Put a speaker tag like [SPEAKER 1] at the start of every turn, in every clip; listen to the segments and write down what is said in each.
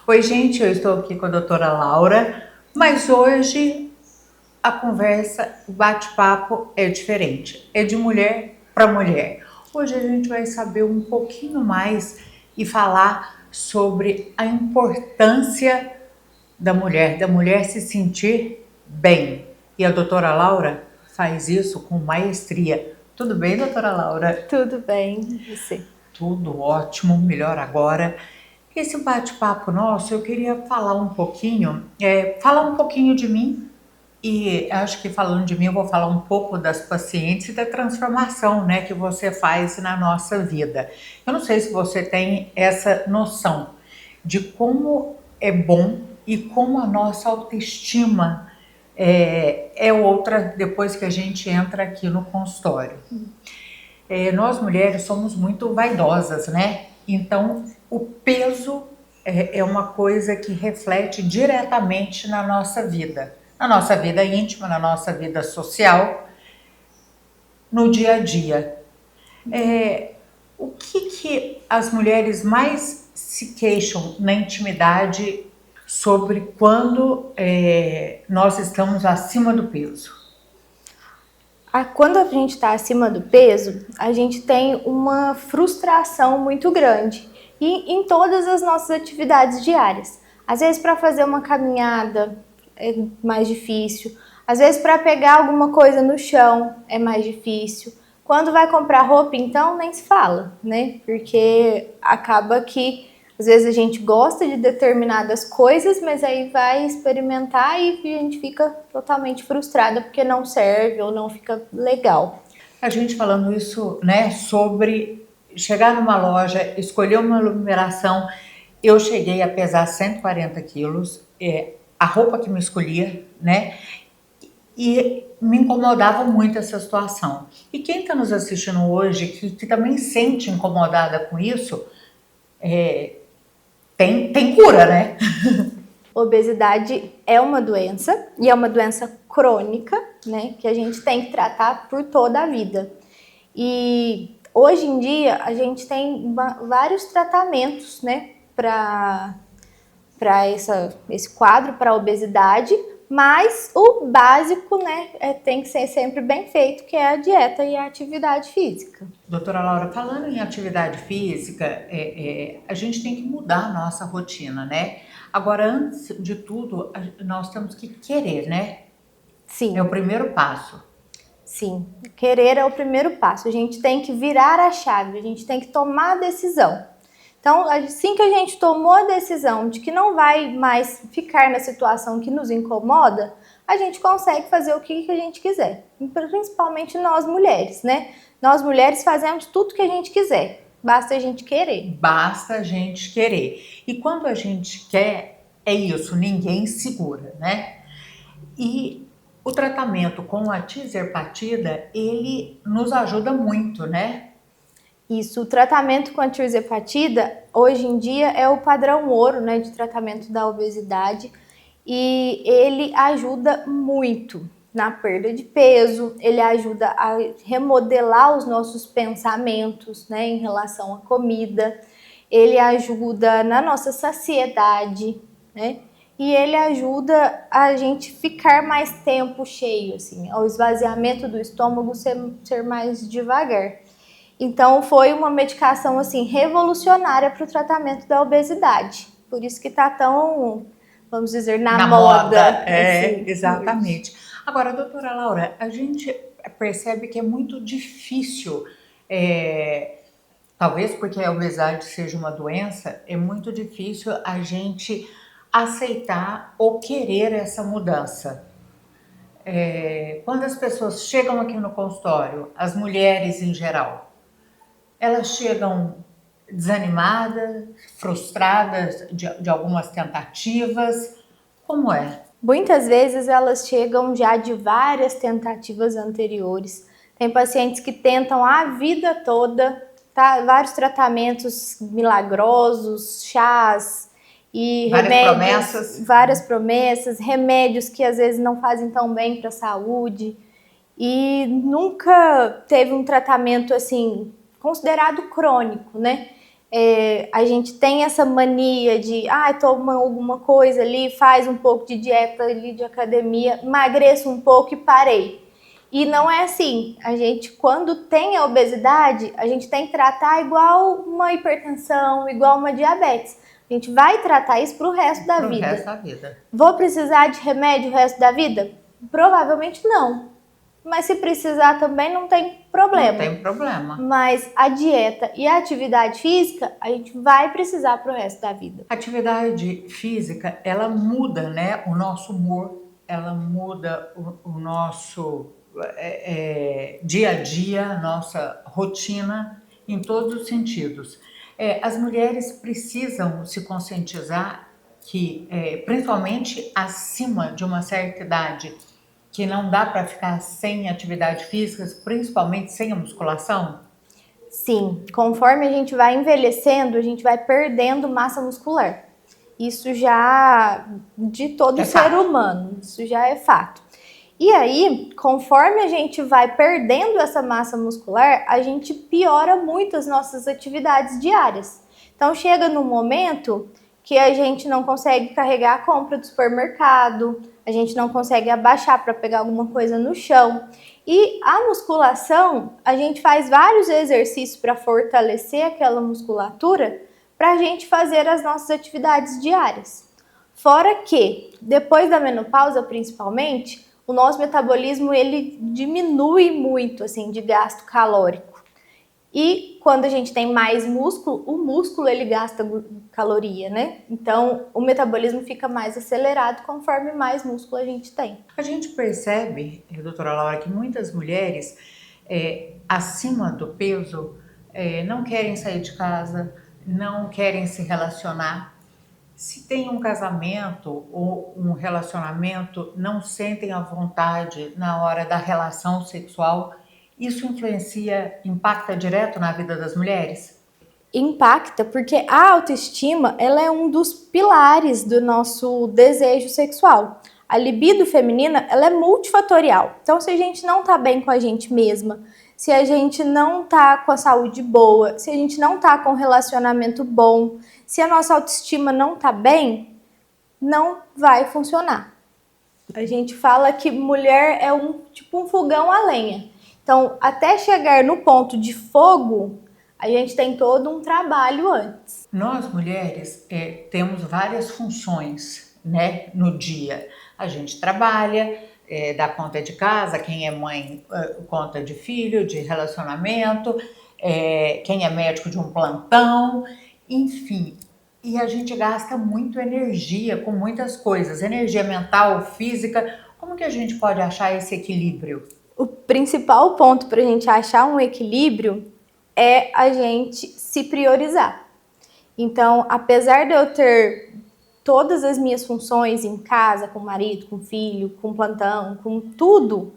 [SPEAKER 1] Oi, gente, eu estou aqui com a doutora Laura, mas hoje a conversa, o bate-papo é diferente, é de mulher para mulher. Hoje a gente vai saber um pouquinho mais e falar sobre a importância da mulher se sentir bem. E a doutora Laura faz isso com maestria. Tudo bem, doutora Laura?
[SPEAKER 2] Tudo bem, e você?
[SPEAKER 1] Tudo ótimo, melhor agora. Esse bate-papo nosso, eu queria falar um pouquinho de mim e acho que falando de mim eu vou falar um pouco das pacientes e da transformação, né, que você faz na nossa vida. Eu não sei se você tem essa noção de como é bom e como a nossa autoestima é outra depois que a gente entra aqui no consultório. Nós mulheres somos muito vaidosas, né? Então, o peso é uma coisa que reflete diretamente na nossa vida íntima, na nossa vida social, no dia a dia. O que as mulheres mais se queixam na intimidade sobre quando nós estamos acima do peso?
[SPEAKER 2] Quando a gente está acima do peso, a gente tem uma frustração muito grande e em todas as nossas atividades diárias. Às vezes, para fazer uma caminhada é mais difícil, às vezes, para pegar alguma coisa no chão é mais difícil. Quando vai comprar roupa, então, nem se fala, né? Porque acaba que às vezes a gente gosta de determinadas coisas, mas aí vai experimentar e a gente fica totalmente frustrada porque não serve ou não fica legal.
[SPEAKER 1] A gente falando isso, né, sobre chegar numa loja, escolher uma numeração. Eu cheguei a pesar 140 quilos, a roupa que me escolhia, né, e me incomodava muito essa situação. E quem está nos assistindo hoje, que também sente incomodada com isso, tem cura, né?
[SPEAKER 2] Obesidade é uma doença e é uma doença crônica, né, que a gente tem que tratar por toda a vida. E hoje em dia a gente tem vários tratamentos, né, para esse quadro, para a obesidade, mas o básico, né, tem que ser sempre bem feito, que é a dieta e a atividade física.
[SPEAKER 1] Doutora Laura, falando em atividade física, a gente tem que mudar a nossa rotina, né? Agora, antes de tudo, nós temos que querer, né? É o
[SPEAKER 2] Sim,
[SPEAKER 1] primeiro passo.
[SPEAKER 2] sim. Querer é o primeiro passo. A gente tem que virar a chave, a gente tem que tomar a decisão. Então, assim que a gente tomou a decisão de que não vai mais ficar na situação que nos incomoda, a gente consegue fazer o que a gente quiser. Principalmente nós mulheres, né? Nós mulheres fazemos tudo que a gente quiser, basta a gente querer.
[SPEAKER 1] Basta a gente querer. E quando a gente quer, é isso, ninguém segura, né? E o tratamento com a tirzepatida, ele nos ajuda muito, né?
[SPEAKER 2] Isso, o tratamento com a tirzepatida, hoje em dia, é o padrão ouro, né, de tratamento da obesidade e ele ajuda muito na perda de peso, ele ajuda a remodelar os nossos pensamentos, né, em relação à comida, ele ajuda na nossa saciedade, né, e ele ajuda a gente ficar mais tempo cheio, assim, ao esvaziamento do estômago ser mais devagar. Então foi uma medicação assim revolucionária para o tratamento da obesidade. Por isso que está tão, vamos dizer, na
[SPEAKER 1] Na moda,
[SPEAKER 2] moda assim hoje.
[SPEAKER 1] exatamente. Agora, doutora Laura, a gente percebe que é muito difícil, talvez porque a obesidade seja uma doença, é muito difícil a gente aceitar ou querer essa mudança. Quando as pessoas chegam aqui no consultório, as mulheres em geral, elas chegam desanimadas, frustradas de algumas tentativas. Como é?
[SPEAKER 2] Muitas vezes elas chegam já de várias tentativas anteriores. Tem pacientes que tentam a vida toda, tá? Vários tratamentos milagrosos, chás e
[SPEAKER 1] Várias
[SPEAKER 2] remédios,
[SPEAKER 1] promessas?
[SPEAKER 2] várias promessas, remédios que às vezes não fazem tão bem para a saúde e nunca teve um tratamento assim considerado crônico, né? A gente tem essa mania de, toma alguma coisa ali, faz um pouco de dieta ali de academia, emagreço um pouco e parei. E não é assim. A gente, quando tem a obesidade, a gente tem que tratar igual uma hipertensão, igual uma diabetes. A gente vai tratar isso pro resto da vida.
[SPEAKER 1] Resto da vida.
[SPEAKER 2] Vou precisar de remédio o resto da vida? Provavelmente não. Mas se precisar também não tem problema.
[SPEAKER 1] Não tem problema.
[SPEAKER 2] Mas a dieta e a atividade física, a gente vai precisar pro resto da vida.
[SPEAKER 1] A atividade física, ela muda, né, o nosso humor, ela muda o nosso dia a dia, a nossa rotina, em todos os sentidos. As mulheres precisam se conscientizar que, principalmente acima de uma certa idade, que não dá para ficar sem atividade física, principalmente sem a musculação?
[SPEAKER 2] Sim, conforme a gente vai envelhecendo, a gente vai perdendo massa muscular. Isso já de todo ser humano, isso já é fato. E aí, conforme a gente vai perdendo essa massa muscular, a gente piora muito as nossas atividades diárias. Então chega num momento que a gente não consegue carregar a compra do supermercado, a gente não consegue abaixar para pegar alguma coisa no chão. E a musculação, a gente faz vários exercícios para fortalecer aquela musculatura para a gente fazer as nossas atividades diárias. Fora que, depois da menopausa principalmente, o nosso metabolismo ele diminui muito assim, de gasto calórico. E quando a gente tem mais músculo, o músculo ele gasta caloria, né? Então o metabolismo fica mais acelerado conforme mais músculo a gente tem.
[SPEAKER 1] A gente percebe, doutora Laura, que muitas mulheres acima do peso não querem sair de casa, não querem se relacionar. Se tem um casamento ou um relacionamento, não sentem a vontade na hora da relação sexual. Isso impacta direto na vida das mulheres?
[SPEAKER 2] Impacta, porque a autoestima ela é um dos pilares do nosso desejo sexual. A libido feminina ela é multifatorial. Então, se a gente não tá bem com a gente mesma, se a gente não tá com a saúde boa, se a gente não tá com um relacionamento bom, se a nossa autoestima não tá bem, não vai funcionar. A gente fala que mulher é tipo um fogão a lenha. Então, até chegar no ponto de fogo, a gente tem todo um trabalho antes.
[SPEAKER 1] Nós, mulheres, temos várias funções, né, no dia. A gente trabalha, dá conta de casa, quem é mãe, conta de filho, de relacionamento, quem é médico de um plantão, enfim. E a gente gasta muito energia com muitas coisas, energia mental, física. Como que a gente pode achar esse equilíbrio?
[SPEAKER 2] O principal ponto para a gente achar um equilíbrio é a gente se priorizar. Então, apesar de eu ter todas as minhas funções em casa, com o marido, com o filho, com o plantão, com tudo,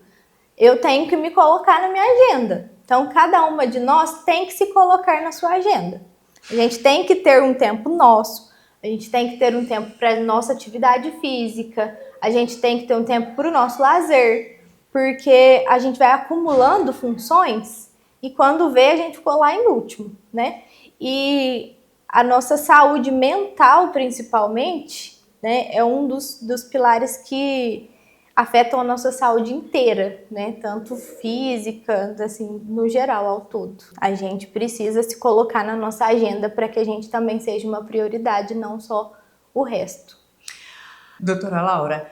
[SPEAKER 2] eu tenho que me colocar na minha agenda. Então, cada uma de nós tem que se colocar na sua agenda. A gente tem que ter um tempo nosso, a gente tem que ter um tempo para nossa atividade física, a gente tem que ter um tempo para o nosso lazer, porque a gente vai acumulando funções e quando vê a gente ficou lá em último, né? E a nossa saúde mental, principalmente, né, é um dos pilares que afetam a nossa saúde inteira, né? Tanto física, assim, no geral, ao todo. A gente precisa se colocar na nossa agenda para que a gente também seja uma prioridade, não só o resto.
[SPEAKER 1] Doutora Laura,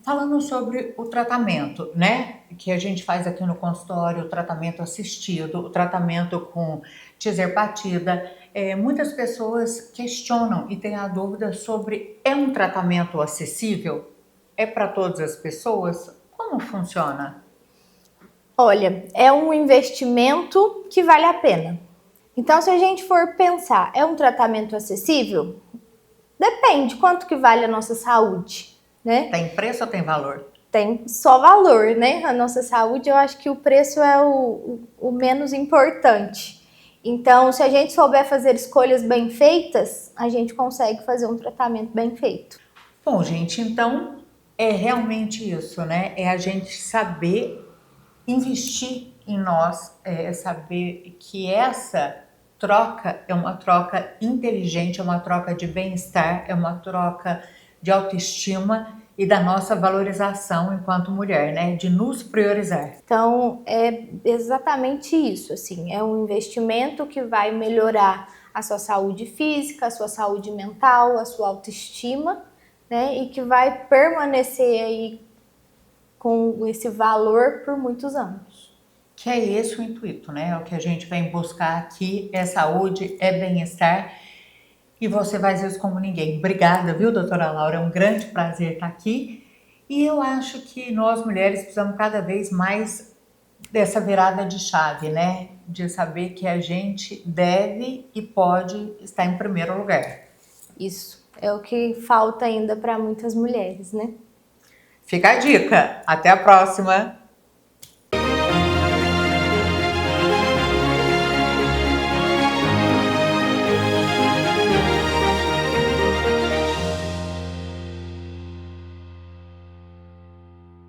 [SPEAKER 1] falando sobre o tratamento, né, que a gente faz aqui no consultório, o tratamento assistido, o tratamento com tirzepatida, muitas pessoas questionam e têm a dúvida sobre, é um tratamento acessível? É para todas as pessoas? Como funciona?
[SPEAKER 2] Olha, é um investimento que vale a pena. Então, se a gente for pensar, é um tratamento acessível? Depende, quanto que vale a nossa saúde, né?
[SPEAKER 1] Tem preço ou tem valor?
[SPEAKER 2] Tem só valor, né? A nossa saúde, eu acho que o preço é o menos importante. Então, se a gente souber fazer escolhas bem feitas, a gente consegue fazer um tratamento bem feito.
[SPEAKER 1] Bom, gente, então é realmente isso, né? É a gente saber investir em nós, saber que essa troca é uma troca inteligente, é uma troca de bem-estar, é uma troca de autoestima e da nossa valorização enquanto mulher, né? De nos priorizar.
[SPEAKER 2] Então, é exatamente isso, assim, é um investimento que vai melhorar a sua saúde física, a sua saúde mental, a sua autoestima, né? E que vai permanecer aí com esse valor por muitos anos.
[SPEAKER 1] Que é esse o intuito, né? É o que a gente vem buscar aqui, é saúde, é bem-estar. E você faz isso como ninguém. Obrigada, viu, doutora Laura? É um grande prazer estar aqui. E eu acho que nós mulheres precisamos cada vez mais dessa virada de chave, né? De saber que a gente deve e pode estar em primeiro lugar.
[SPEAKER 2] Isso é o que falta ainda para muitas mulheres, né?
[SPEAKER 1] Fica a dica. Até a próxima!